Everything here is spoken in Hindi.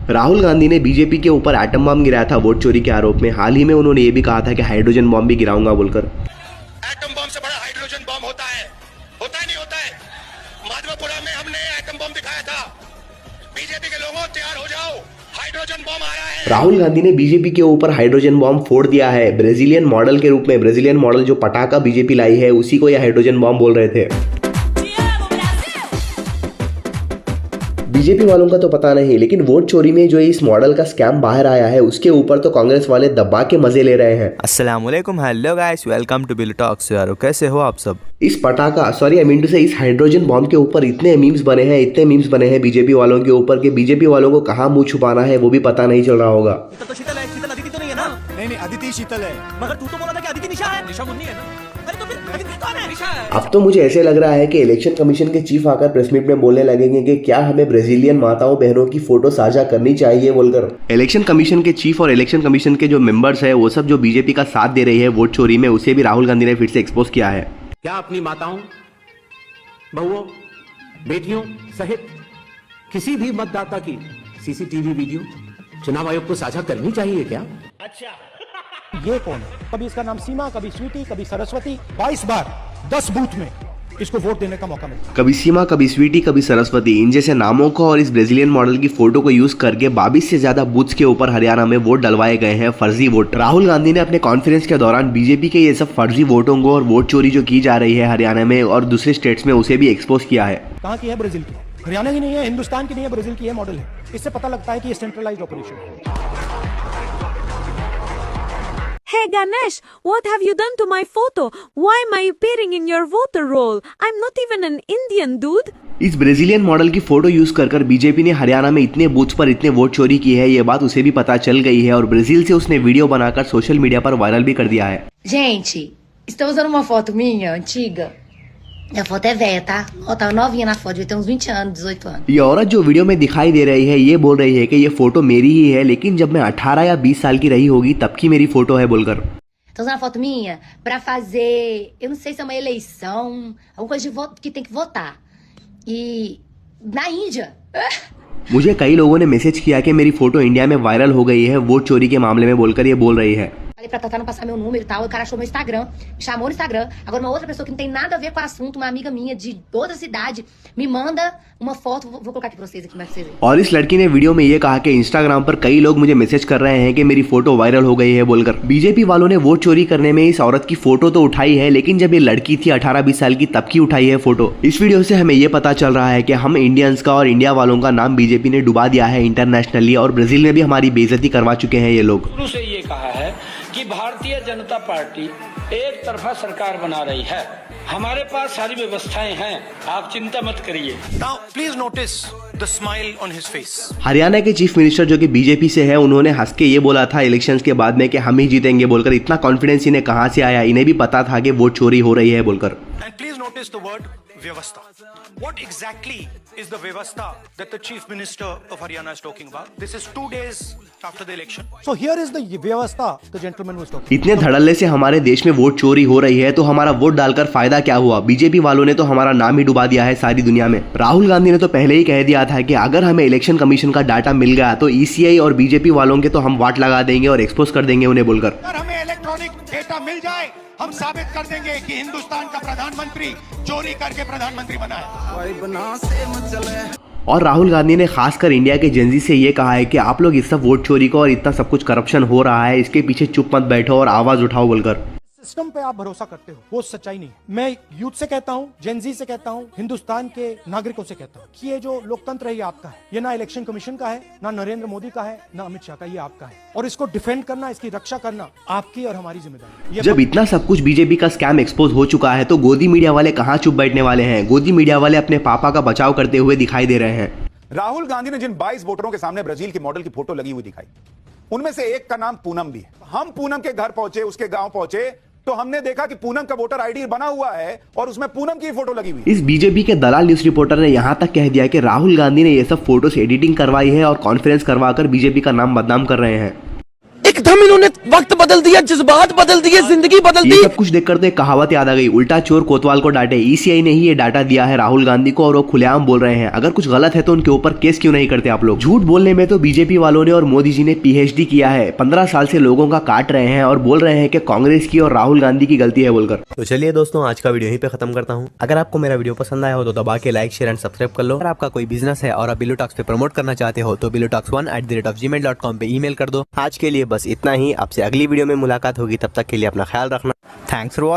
राहुल गांधी ने बीजेपी के ऊपर एटम बम गिराया था वोट चोरी के आरोप में। हाल ही में उन्होंने ये भी कहा था कि हाइड्रोजन बम भी गिराऊंगा बोलकर। एटम बम से बड़ा हाइड्रोजन बम होता है नहीं होता है। माधवपुरा में हमने एटम बम दिखाया था। बीजेपी के लोगों तैयार हो जाओ, हाइड्रोजन बम आ रहा है। राहुल गांधी ने बीजेपी के ऊपर हाइड्रोजन बम फोड़ दिया है ब्राजीलियन मॉडल के रूप में। ब्राजीलियन मॉडल जो पटाखा बीजेपी लाई है उसी को यह हाइड्रोजन बम बोल रहे थे। बीजेपी वालों का तो पता नहीं, लेकिन वोट चोरी में जो इस मॉडल का स्कैम बाहर आया है उसके ऊपर तो कांग्रेस वाले दबा के मजे ले रहे हैं। अस्सलाम वालेकुम, hello guys, welcome to Bill Talks. यारो कैसे हो आप सब? इस पटाखा सॉरी आई मीन टू से इस हाइड्रोजन बम के ऊपर इतने मीम्स बने हैं बीजेपी वालों के ऊपर कि बीजेपी वालों को कहाँ मुंह छुपाना है वो भी पता नहीं चल रहा होगा। तो शीतल है, शीतल अदिति तो नहीं है ना? नहीं अदिति शीतल है, मगर तू तो बोला था कि अदिति निशा है। निशा मुन्नी है ना? अरे तो फिर अदिति कौन है? निशा है। अब तो मुझे ऐसे लग रहा है कि इलेक्शन कमीशन के चीफ आकर प्रेस मीट में बोलने लगेंगे कि क्या हमें ब्राजीलियन माताओं बहनों की फोटो साझा करनी चाहिए बोलकर। इलेक्शन कमीशन के चीफ और इलेक्शन कमीशन के जो मेंबर्स है वो सब जो बीजेपी का साथ दे रही है वोट चोरी में, उसे भी राहुल गांधी ने फिर से एक्सपोज किया है। क्या अपनी माताओं, बहुओं, बेटियों सहित किसी भी मतदाता की सीसीटीवी वीडियो चुनाव आयोग को साझा करनी चाहिए क्या? अच्छा ये कौन है? कभी इसका नाम सीमा, कभी स्वीटी, कभी सरस्वती। 22 बार 10 बूथ में इसको वोट देने का मौका मिला। कभी सीमा, कभी स्वीटी, कभी सरस्वती, इन जैसे नामों को और इस ब्राजीलियन मॉडल की फोटो को यूज करके 22 से ज्यादा बूथ्स के ऊपर हरियाणा में वोट डलवाए गए हैं, फर्जी वोट। राहुल गांधी ने अपने कॉन्फ्रेंस के दौरान बीजेपी के ये सब फर्जी वोटों को और वोट चोरी जो की जा रही है हरियाणा में और दूसरे स्टेट्स में उसे भी एक्सपोज किया है। कहाँ की है? ब्राजील की, हरियाणा की नहीं है, हिंदुस्तान की नहीं है, ब्राजील की है मॉडल है। इससे पता लगता है कि ये सेंट्रलाइज्ड ऑपरेशन है। Hey Ganesh, what have you done to my photo? Why am I appearing in your voter roll? I'm not even an Indian, dude. इस ब्राजीलियन मॉडल की फोटो यूज कर बीजेपी ने हरियाणा में इतने बूथ्स पर इतने वोट चोरी की है, ये बात उसे भी पता चल गई है और ब्राजील से उसने वीडियो बनाकर सोशल मीडिया पर वायरल भी कर दिया है। Gente, estão usando uma foto minha antiga? Minha foto é velha, tá? Ó, tá novinha na foto, devia ter uns 20 anos, 18 anos. ये औरत जो वीडियो में दिखाई दे रही है ये बोल रही है कि ये फोटो मेरी ही है, लेकिन जब मैं 18 या 20 साल की रही होगी तब की मेरी फोटो है बोलकर। Tô usando a foto minha pra fazer, eu não sei se é uma eleição, alguma coisa de voto que tem que votar. E na Índia. मुझे कई लोगों ने मैसेज किया कि मेरी फोटो इंडिया में वायरल हो गई है वोट चोरी के मामले में बोलकर ये बोल रही है। Falei pra Tatá não passar meu número e tal, o cara achou meu Instagram, me chamou no Instagram. Agora uma outra pessoa que não tem nada a ver com o assunto, uma amiga minha de outra cidade, me manda uma foto, vou colocar aqui pra vocês aqui, mais pra vocês verem. और इस लड़की ने वीडियो में ये कहा कि इंस्टाग्राम पर कई लोग मुझे मैसेज कर रहे हैं कि मेरी फोटो वायरल हो गई है बोलकर। बीजेपी वालों ने वोट चोरी करने में इस औरत की फोटो तो उठाई है, लेकिन जब ये लड़की थी 18-20 साल की तब की उठाई है फोटो। इस वीडियो से हमें ये पता चल रहा है कि हम इंडियंस का और इंडिया वालों का नाम बीजेपी ने डुबा दिया है इंटरनेशनली, और ब्राजील में भी हमारी बेइज्जती करवा चुके हैं ये लोग। शुरू से ये कहा है कि भारतीय जनता पार्टी एक तरफा सरकार बना रही है। हमारे पास सारी व्यवस्थाएं हैं, आप चिंता मत करिए। Now please notice the smile on his face. Haryana के चीफ मिनिस्टर जो कि बीजेपी से है, उन्होंने हंस के ये बोला था इलेक्शंस के बाद में कि हम ही जीतेंगे बोलकर। इतना कॉन्फिडेंस इन्हें कहां से आया? इन्हें भी पता था कि वोट चोरी हो रही है बोलकर। And please notice the word व्यवस्था. What exactly is the व्यवस्था that the chief minister of Haryana is talking about? This is 2 days after the election. So here is the व्यवस्था the gentleman was talking. इतने धड़ल्ले से हमारे देश में वोट चोरी हो रही है तो हमारा वोट डालकर फायदा क्या हुआ? बीजेपी वालों ने तो हमारा नाम ही डुबा दिया है सारी दुनिया में। राहुल गांधी ने तो पहले ही कह दिया था कि अगर हमें इलेक्शन कमीशन का डाटा मिल गया तो ईसीआई और बीजेपी वालों के तो हम वाट लगा देंगे और एक्सपोज कर देंगे उन्हें बोलकर। अगर हमें इलेक्ट्रॉनिक डेटा मिल जाए हम साबित कर देंगे कि हिंदुस्तान का प्रधानमंत्री चोरी करके प्रधानमंत्री बना है। और राहुल गांधी ने खासकर इंडिया के जेनजी से ये कहा है कि आप लोग इस सब वोट चोरी को और इतना सब कुछ करप्शन हो रहा है इसके पीछे चुप मत बैठो और आवाज उठाओ बोलकर। सिस्टम पे आप भरोसा करते हो, वो सच्चाई नहीं है। मैं यूथ से कहता हूँ, जेनजी से कहता हूँ, हिंदुस्तान के नागरिकों से कहता हूँ कि ये जो लोकतंत्र है ये आपका है। ये ना इलेक्शन कमीशन का है, ना नरेंद्र मोदी का है, ना अमित शाह का, ये आपका है। और इसको डिफेंड करना, इसकी रक्षा करना आपकी और हमारी जिम्मेदारी है। जब इतना सब कुछ बीजेपी का स्कैम एक्सपोज हो चुका है तो गोदी मीडिया वाले कहाँ चुप बैठने वाले हैं? गोदी मीडिया वाले अपने पापा का बचाव करते हुए दिखाई दे रहे हैं। राहुल गांधी ने जिन 22 वोटरों के सामने ब्राजील की मॉडल की फोटो लगी हुई दिखाई, उनमें से एक का नाम पूनम भी है। हम पूनम के घर पहुंचे, उसके गांव पहुंचे तो हमने देखा कि पूनम का वोटर आईडी बना हुआ है और उसमें पूनम की फोटो लगी हुई है। इस बीजेपी के दलाल न्यूज रिपोर्टर ने यहां तक कह दिया कि राहुल गांधी ने ये सब फोटो से एडिटिंग करवाई है और कॉन्फ्रेंस करवाकर बीजेपी का नाम बदनाम कर रहे हैं। एक प्रथम इन्होंने वक्त बदल दिया, जज्बात बदल दिए, जिंदगी बदल दी। ये सब कुछ देखकर तो एक कहावत याद आ गई, उल्टा चोर कोतवाल को डांटे। ईसीआई ने ही ये डाटा दिया है राहुल गांधी को और वो खुलेआम बोल रहे हैं। अगर कुछ गलत है तो उनके ऊपर केस क्यों नहीं करते आप लोग? झूठ बोलने में तो बीजेपी वालों ने और मोदी जी ने पीएचडी किया है। 15 साल से लोगों का काट रहे हैं और बोल रहे हैं कि कांग्रेस की और राहुल गांधी की गलती है बोलकर। तो चलिए दोस्तों, आज का वीडियो यहीं पे खत्म करता हूँ। अगर आपको मेरा वीडियो पसंद आया हो तो दबा के लाइक, शेयर एंड सब्सक्राइब कर लो। अगर आपका कोई बिजनेस है और आप बिलो टॉक्स पे प्रमोट करना चाहते हो तो bilotalks1@gmail.com पे ईमेल कर दो। आज के लिए बस इतना ही। आपसे अगली वीडियो में मुलाकात होगी, तब तक के लिए अपना ख्याल रखना। Thanks for watching.